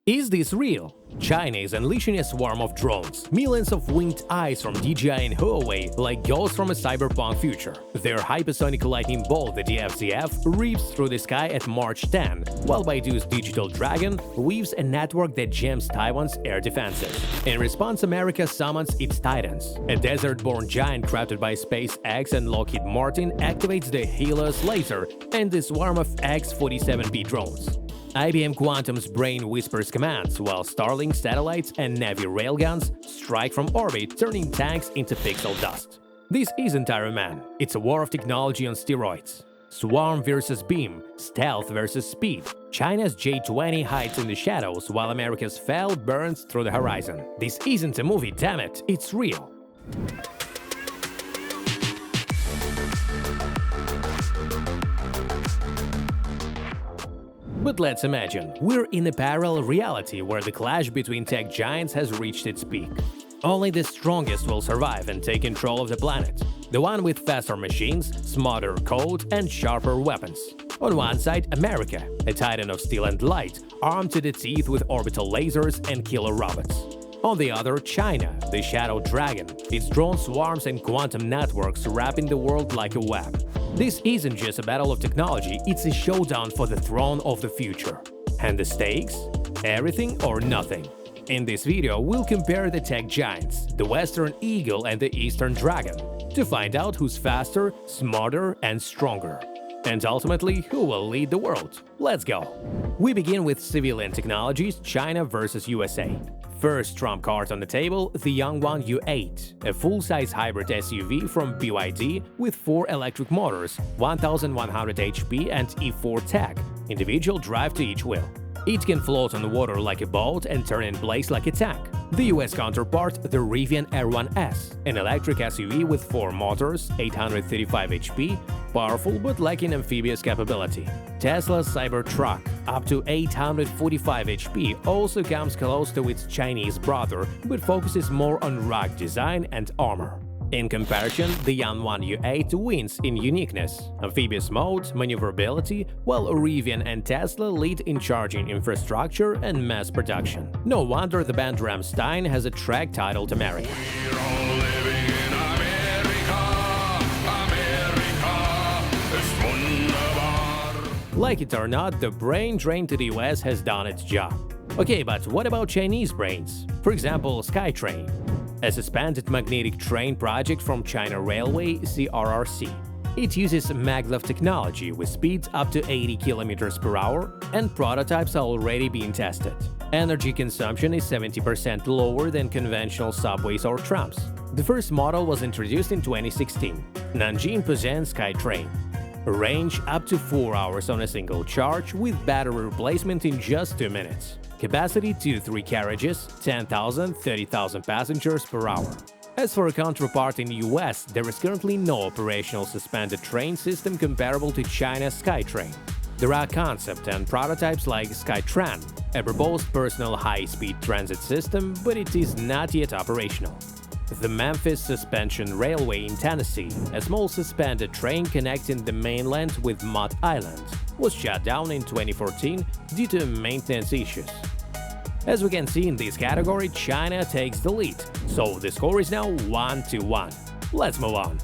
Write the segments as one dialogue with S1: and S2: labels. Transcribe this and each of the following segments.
S1: Is this real? China is unleashing a swarm of drones, millions of winged eyes from DJI and Huawei, like ghosts from a cyberpunk future. Their hypersonic lightning bolt, the DFZF, rips through the sky at March 10, while Baidu's Digital Dragon weaves a network that jams Taiwan's air defenses. In response, America summons its Titans. A desert-born giant crafted by SpaceX and Lockheed Martin activates the Helios laser and the swarm of X-47B drones. IBM Quantum's brain whispers commands, while Starlink satellites and Navy railguns strike from orbit, turning tanks into pixel dust. This isn't Iron Man, it's a war of technology on steroids. Swarm versus beam, stealth versus speed. China's J-20 hides in the shadows, while America's FAL burns through the horizon. This isn't a movie, damn it, it's real. But let's imagine, we're in a parallel reality where the clash between tech giants has reached its peak. Only the strongest will survive and take control of the planet. The one with faster machines, smarter code, and sharper weapons. On one side, America, a titan of steel and light, armed to the teeth with orbital lasers and killer robots. On the other, China, the shadow dragon, its drone swarms and quantum networks wrapping the world like a web. This isn't just a battle of technology, it's a showdown for the throne of the future. And the stakes? Everything or nothing. In this video, we'll compare the tech giants, the Western Eagle and the Eastern Dragon, to find out who's faster, smarter, and stronger. And ultimately, who will lead the world? Let's go! We begin with civilian technologies, China versus USA. First trump card on the table, the Yangwang U8, a full-size hybrid SUV from BYD with 4 electric motors, 1100 HP and E4 tech, individual drive to each wheel. It can float on water like a boat and turn in place like a tank. The US counterpart, the Rivian R1S, an electric SUV with 4 motors, 835 HP, powerful but lacking amphibious capability. Tesla's Cybertruck, up to 845 HP, also comes close to its Chinese brother, but focuses more on rugged design and armor. In comparison, the Yangwang U8 wins in uniqueness, amphibious mode, maneuverability, while Rivian and Tesla lead in charging infrastructure and mass production. No wonder the band Rammstein has a track titled America.
S2: We're all living in America, ist wunderbar.
S1: Like it or not, the brain drain to the US has done its job. Okay, but what about Chinese brains? For example, SkyTrain, a suspended magnetic train project from China Railway (CRRC). It uses maglev technology with speeds up to 80 km per hour, and prototypes are already being tested. Energy consumption is 70% lower than conventional subways or trams. The first model was introduced in 2016. Nanjing presents SkyTrain. Range up to 4 hours on a single charge with battery replacement in just 2 minutes. Capacity 2-3 carriages, 10,000–30,000 passengers per hour. As for a counterpart in the US, there is currently no operational suspended train system comparable to China's SkyTrain. There are concept and prototypes like SkyTran, a proposed personal high-speed transit system, but it is not yet operational. The Memphis Suspension Railway in Tennessee, a small suspended train connecting the mainland with Mott Island, was shut down in 2014 due to maintenance issues. As we can see in this category, China takes the lead, so the score is now 1-1. Let's move on.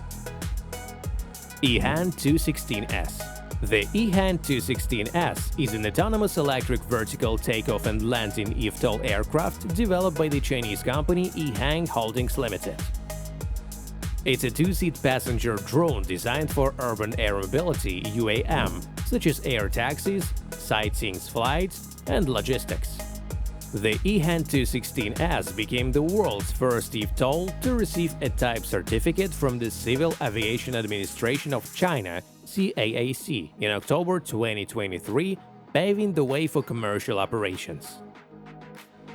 S1: EHang 216S. The EHang 216S is an autonomous electric vertical takeoff and landing eVTOL aircraft developed by the Chinese company EHang Holdings Limited. It's a 2-seat passenger drone designed for urban air mobility (UAM), such as air taxis, sightseeing flights, and logistics. The EHang 216S became the world's first eVTOL to receive a type certificate from the Civil Aviation Administration of China (CAAC) in October 2023, paving the way for commercial operations.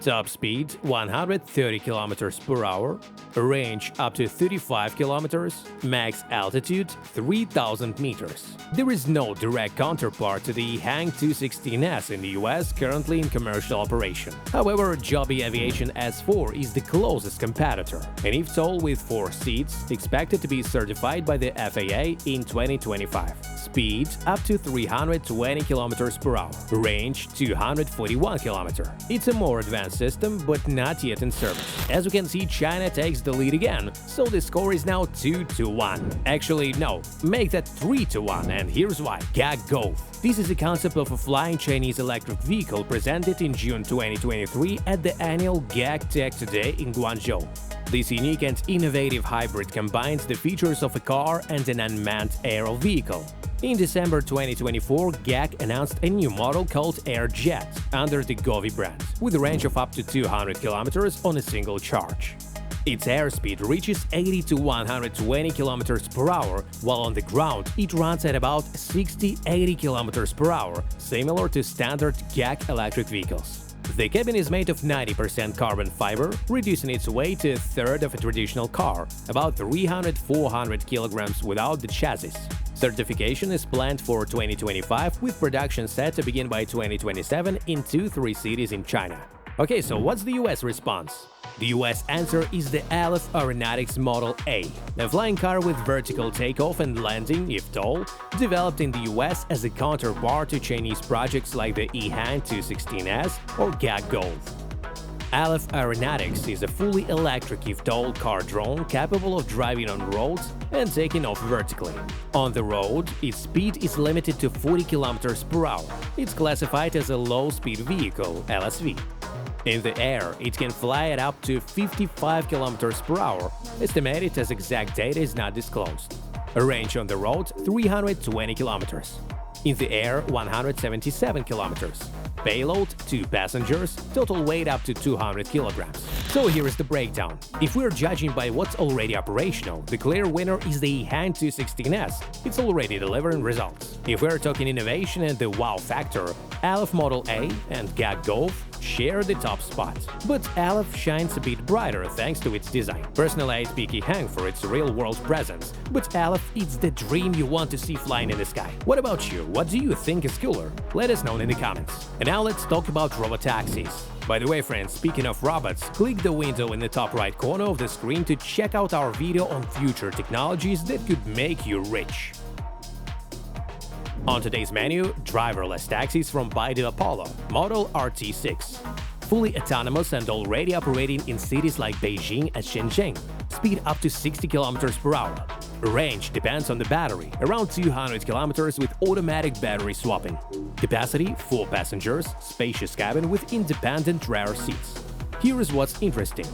S1: Top speed 130 km per hour, range up to 35 km, max altitude 3000 meters. There is no direct counterpart to the EHang 216S in the US currently in commercial operation. However, GOVE Aviation S4 is the closest competitor, an eVTOL with 4 seats expected to be certified by the FAA in 2025. Speed up to 320 km per hour, range 241 km. It's a more advanced system, but not yet in service. As you can see, China takes the lead again, so the score is now 2-1. Actually, no, make that 3-1, and here's why. GOVE. This is the concept of a flying Chinese electric vehicle presented in June 2023 at the annual GAC Tech Today in Guangzhou. This unique and innovative hybrid combines the features of a car and an unmanned aero vehicle. In December 2024, GAC announced a new model called AirJet under the GOVE brand, with a range of up to 200 km on a single charge. Its airspeed reaches 80 to 120 km per hour, while on the ground it runs at about 60-80 km per hour, similar to standard GAC electric vehicles. The cabin is made of 90% carbon fiber, reducing its weight to a third of a traditional car, about 300-400 kg without the chassis. Certification is planned for 2025, with production set to begin by 2027 in 2-3 cities in China. Okay, so what's the US response? The US answer is the Alef Aeronautics Model A, a flying car with vertical takeoff and landing, if tall, developed in the US as a counterpart to Chinese projects like the EHang 216S or GOVE. Alef Aeronautics is a fully electric eVTOL car drone capable of driving on roads and taking off vertically. On the road, its speed is limited to 40 km per hour. It's classified as a low-speed vehicle (LSV). In the air, it can fly at up to 55 km per hour, estimated as exact data is not disclosed. A range on the road 320 km. In the air 177 km. Payload 2 passengers, total weight up to 200 kg. So here is the breakdown. If we're judging by what's already operational, the clear winner is the EHang 216S. It's already delivering results. If we're talking innovation and the wow factor, Alef Model A and GOVE share the top spot. But Alef shines a bit brighter thanks to its design. Personally, I pick EHang for its real-world presence, but Alef is the dream you want to see flying in the sky. What about you? What do you think is cooler? Let us know in the comments. And now let's talk about robotaxis. By the way, friends, speaking of robots, click the window in the top right corner of the screen to check out our video on future technologies that could make you rich. On today's menu, driverless taxis from Baidu Apollo, model RT6. Fully autonomous and already operating in cities like Beijing and Shenzhen. Speed up to 60 km per hour. Range depends on the battery, around 200 km with automatic battery swapping. Capacity 4 passengers, spacious cabin with independent rear seats. Here is what's interesting.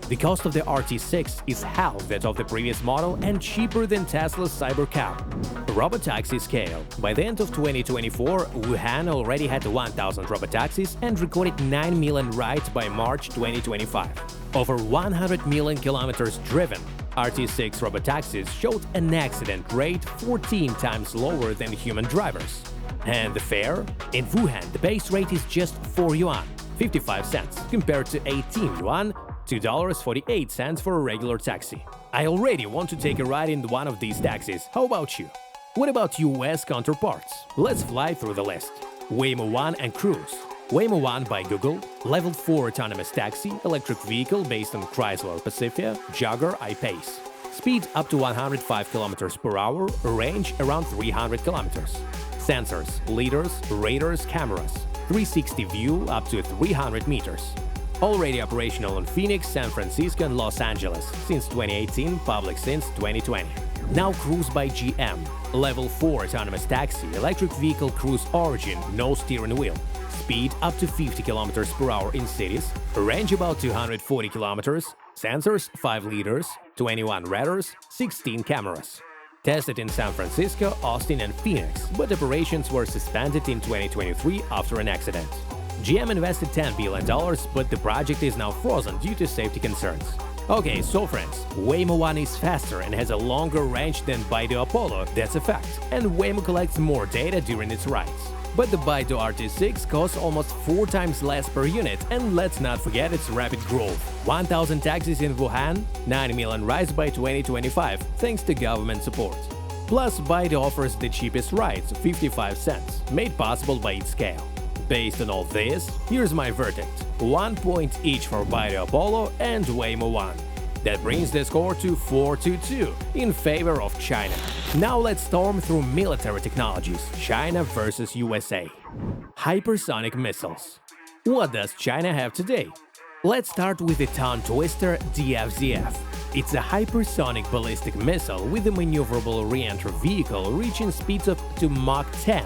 S1: The cost of the RT6 is half that of the previous model and cheaper than Tesla's Cybertruck. Robotaxi scale. By the end of 2024, Wuhan already had 1,000 robotaxis and recorded 9 million rides by March 2025. Over 100 million kilometers driven, RT6 robotaxis showed an accident rate 14 times lower than human drivers. And the fare? In Wuhan, the base rate is just 4 yuan, 55 cents, compared to 18 yuan, $2.48 for a regular taxi. I already want to take a ride in one of these taxis. How about you? What about US counterparts? Let's fly through the list. Waymo One and Cruise. Waymo One by Google, Level 4 autonomous taxi, electric vehicle based on Chrysler Pacifica, Jaguar I-Pace. Speed up to 105 km per hour, range around 300 km. Sensors, lidars, radars, cameras. 360 view up to 300 meters. Already operational in Phoenix, San Francisco and Los Angeles since 2018, public since 2020. Now Cruise by GM. Level 4 autonomous taxi, electric vehicle Cruise Origin, no steering wheel. Speed up to 50 km per hour in cities, range about 240 km, sensors 5 liters, 21 radars, 16 cameras. Tested in San Francisco, Austin and Phoenix, but operations were suspended in 2023 after an accident. GM invested $10 billion, but the project is now frozen due to safety concerns. Okay, so friends, Waymo One is faster and has a longer range than Baidu Apollo, that's a fact, and Waymo collects more data during its rides. But the Baidu RT6 costs almost 4 times less per unit, and let's not forget its rapid growth. 1,000 taxis in Wuhan, 9 million rides by 2025, thanks to government support. Plus, Baidu offers the cheapest rides, 55 cents, made possible by its scale. Based on all this, here's my verdict: 1 point each for Baidu Apollo and Waymo One. That brings the score to 4-2 in favor of China. Now let's storm through military technologies, China versus USA. Hypersonic missiles. What does China have today? Let's start with the tongue twister DFZF. It's a hypersonic ballistic missile with a maneuverable re-entry vehicle reaching speeds up to Mach 10,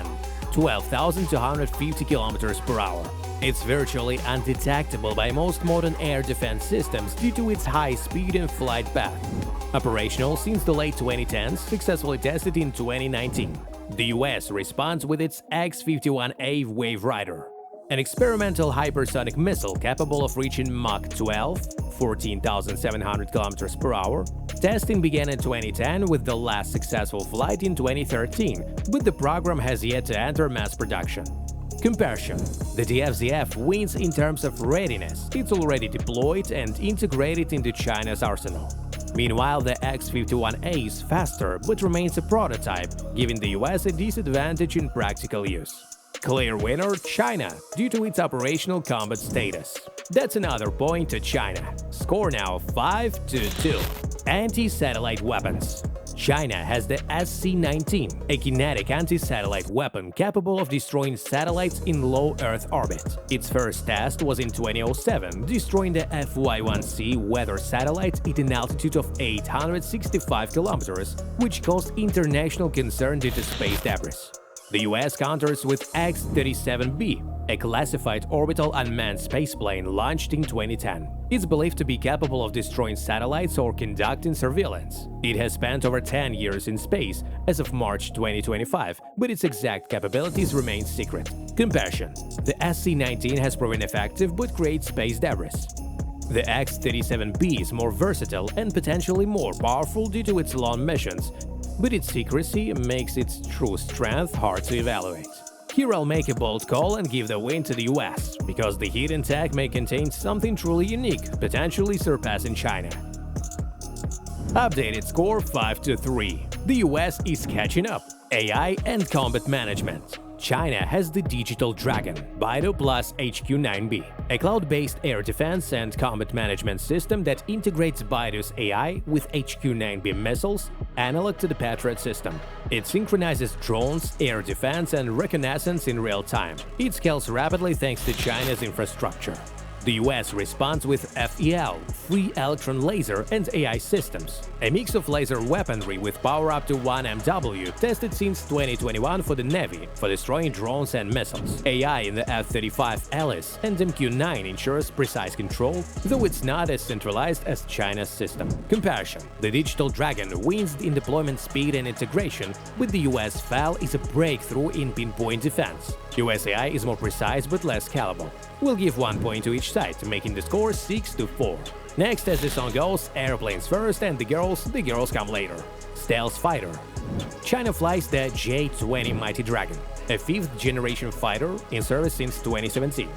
S1: 12,250 km per hour. It's virtually undetectable by most modern air defense systems due to its high speed and flight path. Operational since the late 2010s, successfully tested in 2019. The US responds with its X-51A Wave Rider, an experimental hypersonic missile capable of reaching Mach 12, 14,700 km per hour. Testing began in 2010 with the last successful flight in 2013, but the program has yet to enter mass production. Comparison. The DFZF wins in terms of readiness. It's already deployed and integrated into China's arsenal. Meanwhile, the X-51A is faster but remains a prototype, giving the US a disadvantage in practical use. Clear winner China, due to its operational combat status. That's another point to China. Score now 5-2. Anti-satellite weapons. China has the SC-19, a kinetic anti-satellite weapon capable of destroying satellites in low Earth orbit. Its first test was in 2007, destroying the FY-1C weather satellite at an altitude of 865 kilometers, which caused international concern due to space debris. The US counters with X-37B, a classified orbital unmanned spaceplane launched in 2010. It's believed to be capable of destroying satellites or conducting surveillance. It has spent over 10 years in space as of March 2025, but its exact capabilities remain secret. Comparison. The SC-19 has proven effective but creates space debris. The X-37B is more versatile and potentially more powerful due to its long missions, but its secrecy makes its true strength hard to evaluate. Here I'll make a bold call and give the win to the US, because the hidden tech may contain something truly unique, potentially surpassing China. Updated score 5-3. The US is catching up. AI and combat management. China has the Digital Dragon, Baidu plus HQ-9B, a cloud-based air defense and combat management system that integrates Baidu's AI with HQ-9B missiles, analog to the Patriot system. It synchronizes drones, air defense, and reconnaissance in real time. It scales rapidly thanks to China's infrastructure. The US responds with FEL, free electron laser, and AI systems, a mix of laser weaponry with power up to 1 MW, tested since 2021 for the Navy, for destroying drones and missiles. AI in the F-35 Alice and MQ-9 ensures precise control, though it's not as centralized as China's system. Comparison. The Digital Dragon wins in deployment speed and integration, but the US FAL is a breakthrough in pinpoint defense. US AI is more precise but less scalable. We'll give 1 point to each side, making the score 6-4. Next, as the song goes, airplanes first and the girls come later. Stealth fighter. China flies the J-20 Mighty Dragon, a 5th-generation fighter in service since 2017.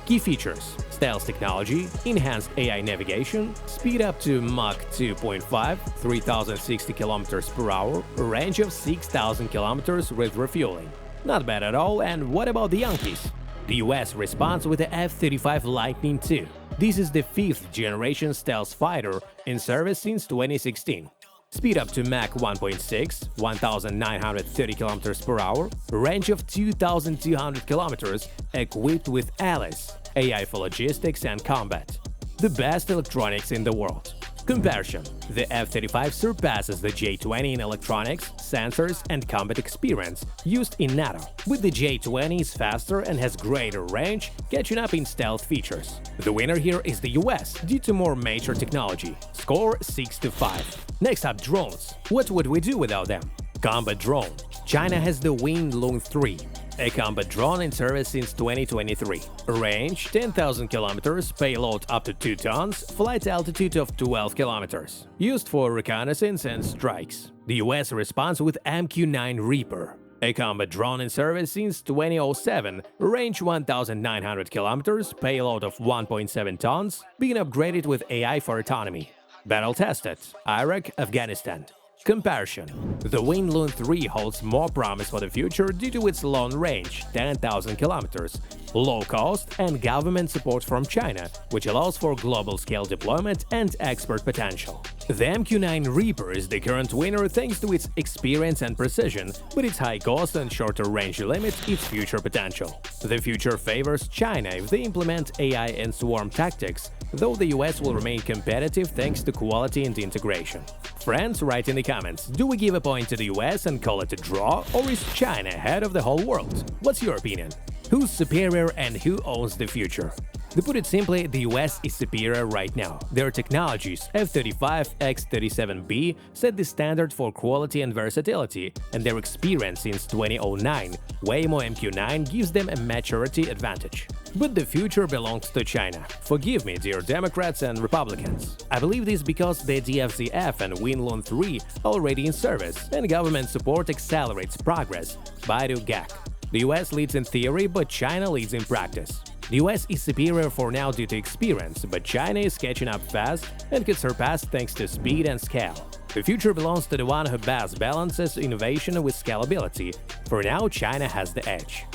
S1: Key features: stealth technology, enhanced AI navigation, speed up to Mach 2.5, 3,060 km per hour, range of 6,000 km with refueling. Not bad at all. And what about the Yankees? The US responds with the F-35 Lightning II. This is the 5th-generation stealth fighter in service since 2016. Speed up to Mach 1.6, 1,930 km per hour, range of 2,200 km, equipped with Alice, AI for logistics and combat. The best electronics in the world. Comparison. The F-35 surpasses the J-20 in electronics, sensors, and combat experience used in NATO, but the J-20 is faster and has greater range, catching up in stealth features. The winner here is the US, due to more mature technology. Score 6-5. Next up, drones. What would we do without them? Combat drone. China has the Wing Lung 3, a combat drone in service since 2023. Range 10,000 km, payload up to 2 tons, flight altitude of 12 km. Used for reconnaissance and strikes. The US responds with MQ-9 Reaper, A combat drone in service since 2007, range 1,900 kilometers, payload of 1.7 tons, being upgraded with AI for autonomy. Battle tested, Iraq, Afghanistan. Comparison. The Waymo 3 holds more promise for the future due to its long range, 10,000 kilometers, low cost and government support from China, which allows for global-scale deployment and export potential. The MQ-9 Reaper is the current winner thanks to its experience and precision, but its high cost and shorter range limit its future potential. The future favors China if they implement AI and swarm tactics, though the US will remain competitive thanks to quality and integration. Friends, write in the comments, do we give a point to the US and call it a draw, or is China ahead of the whole world? What's your opinion? Who's superior and who owns the future? To put it simply, the US is superior right now. Their technologies, F-35, X-37B, set the standard for quality and versatility, and their experience since 2009, Waymo MQ-9 gives them a maturity advantage. But the future belongs to China. Forgive me, dear Democrats and Republicans. I believe this because the DFZF and Waymo 3 are already in service, and government support accelerates progress. Baidu GAC. The US leads in theory, but China leads in practice. The US is superior for now due to experience, but China is catching up fast and could surpass thanks to speed and scale. The future belongs to the one who best balances innovation with scalability. For now, China has the edge.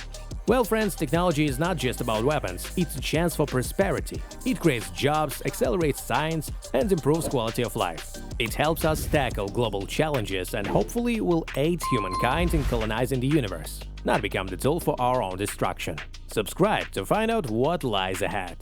S1: Well, friends, technology is not just about weapons, it's a chance for prosperity. It creates jobs, accelerates science, and improves quality of life. It helps us tackle global challenges and hopefully will aid humankind in colonizing the universe, not become the tool for our own destruction. Subscribe to find out what lies ahead.